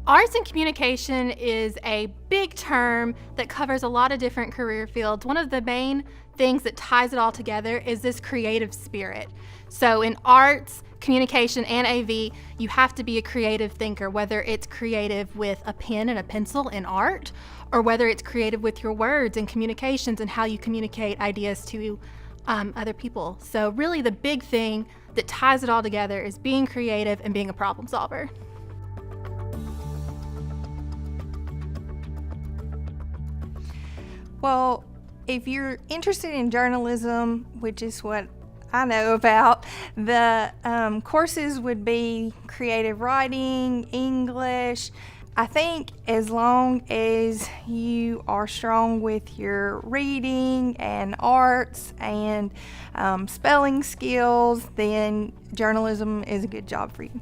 Arts and communication is a big term that covers a lot of different career fields. One of the main things that ties it all together is this creative spirit. So in arts, communication, and AV, you have to be a creative thinker, whether it's creative with a pen and a pencil in art, or whether it's creative with your words and communications and how you communicate ideas to other people. So really the big thing that ties it all together is being creative and being a problem solver. Well, if you're interested in journalism, which is what I know about, the courses would be creative writing, English. I think as long as you are strong with your reading and arts and spelling skills, then journalism is a good job for you.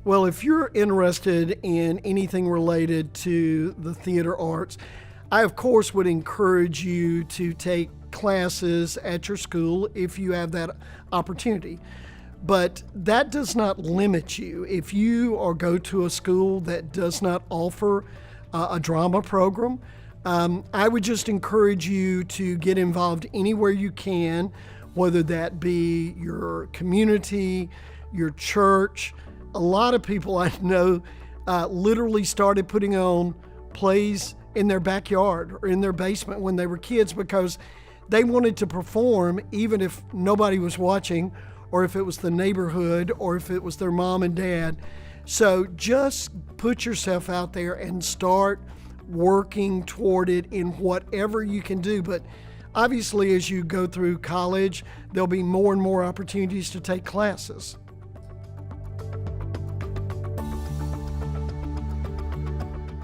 Well, if you're interested in anything related to the theater arts, I, of course, would encourage you to take classes at your school if you have that opportunity. But that does not limit you. If you or go to a school that does not offer a drama program, I would just encourage you to get involved anywhere you can, whether that be your community, your church. A lot of people I know literally started putting on plays in their backyard or in their basement when they were kids because they wanted to perform even if nobody was watching, or if it was the neighborhood, or if it was their mom and dad. So just put yourself out there and start working toward it in whatever you can do. But obviously, as you go through college, there'll be more and more opportunities to take classes.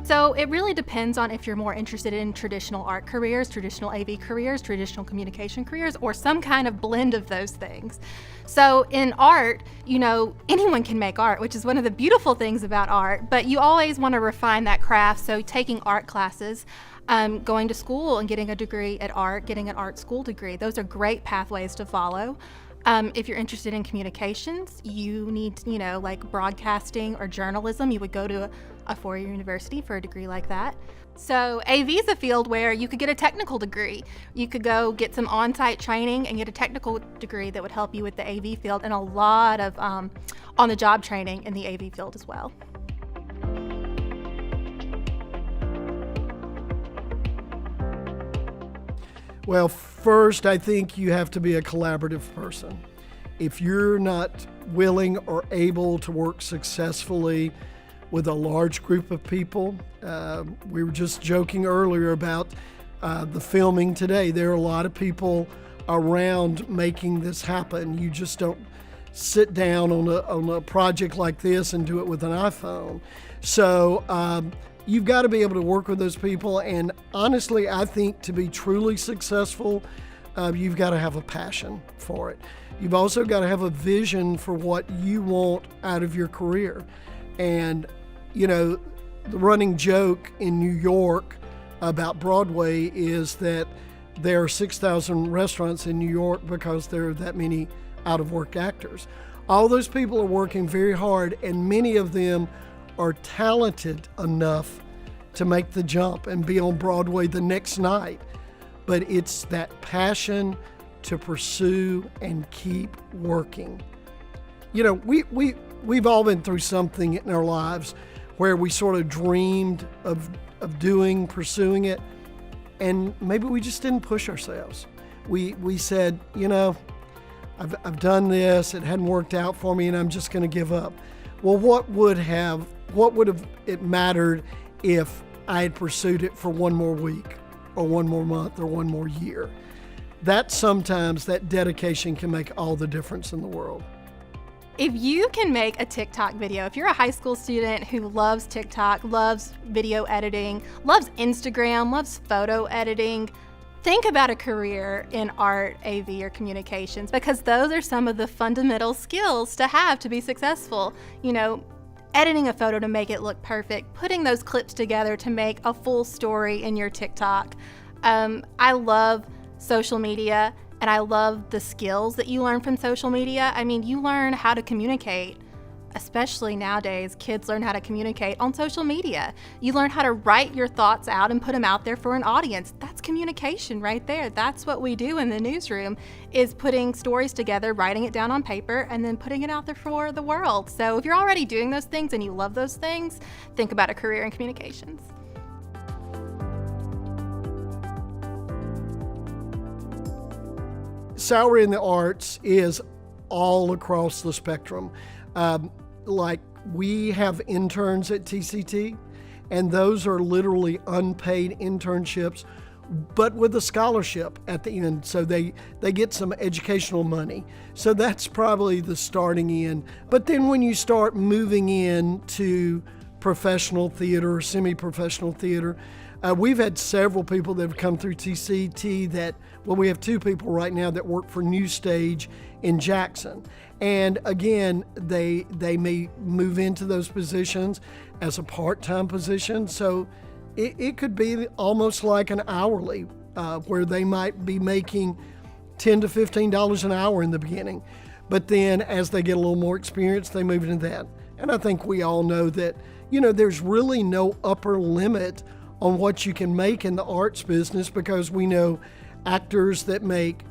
So it really depends on if you're more interested in traditional art careers, traditional AV careers, traditional communication careers, or some kind of blend of those things. So in art, anyone can make art, which is one of the beautiful things about art, but you always want to refine that craft. So taking art classes, going to school and getting a degree at art, getting an art school degree, those are great pathways to follow. If you're interested in communications, you need, like broadcasting or journalism, you would go to a four-year university for a degree like that. So AV is a field where you could get a technical degree. You could go get some on-site training and get a technical degree that would help you with the AV field, and a lot of on-the-job training in the AV field as well. Well, first, I think you have to be a collaborative person. If you're not willing or able to work successfully with a large group of people, we were just joking earlier about the filming today. There are a lot of people around making this happen. You just don't sit down on a project like this and do it with an iPhone. So you've got to be able to work with those people. And honestly, I think to be truly successful, you've got to have a passion for it. You've also got to have a vision for what you want out of your career. And, the running joke in New York about Broadway is that there are 6,000 restaurants in New York because there are that many out-of-work actors. All those people are working very hard, and many of them are talented enough to make the jump and be on Broadway the next night. But it's that passion to pursue and keep working. We've all been through something in our lives where we sort of dreamed of pursuing it, and maybe we just didn't push ourselves. We said, I've done this, it hadn't worked out for me, and I'm just going to give up. Well, what would have it mattered if I had pursued it for one more week or one more month or one more year? Sometimes that dedication can make all the difference in the world. If you can make a TikTok video, if you're a high school student who loves TikTok, loves video editing, loves Instagram, loves photo editing, think about a career in art, AV, or communications, because those are some of the fundamental skills to have to be successful. Editing a photo to make it look perfect, putting those clips together to make a full story in your TikTok. I love social media, and I love the skills that you learn from social media. I mean, you learn how to communicate Especially nowadays, kids learn how to communicate on social media. You learn how to write your thoughts out and put them out there for an audience. That's communication right there. That's what we do in the newsroom, is putting stories together, writing it down on paper, and then putting it out there for the world. So if you're already doing those things and you love those things, think about a career in communications. Salary in the arts is all across the spectrum. Like we have interns at TCT, and those are literally unpaid internships, but with a scholarship at the end. So they get some educational money. So that's probably the starting end. But then when you start moving into professional theater or semi-professional theater, we've had several people that have come through TCT we have 2 people right now that work for New Stage in Jackson. And again, they may move into those positions as a part-time position. So it could be almost like an hourly, where they might be making $10 to $15 an hour in the beginning. But then as they get a little more experience, they move into that. And I think we all know that, there's really no upper limit on what you can make in the arts business, because we know actors that make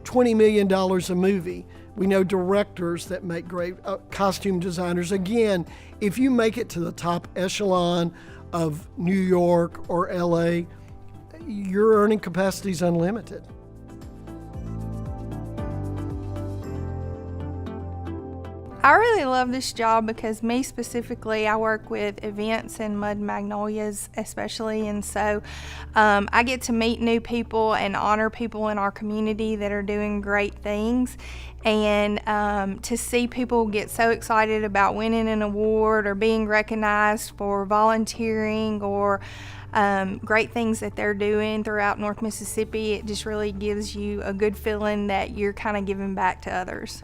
$20 million a movie. We know directors that make great costume designers. Again, if you make it to the top echelon of New York or LA, your earning capacity is unlimited. I really love this job because me specifically, I work with events and Mud Magnolias especially, and so I get to meet new people and honor people in our community that are doing great things, and to see people get so excited about winning an award or being recognized for volunteering or great things that they're doing throughout North Mississippi, it just really gives you a good feeling that you're kind of giving back to others.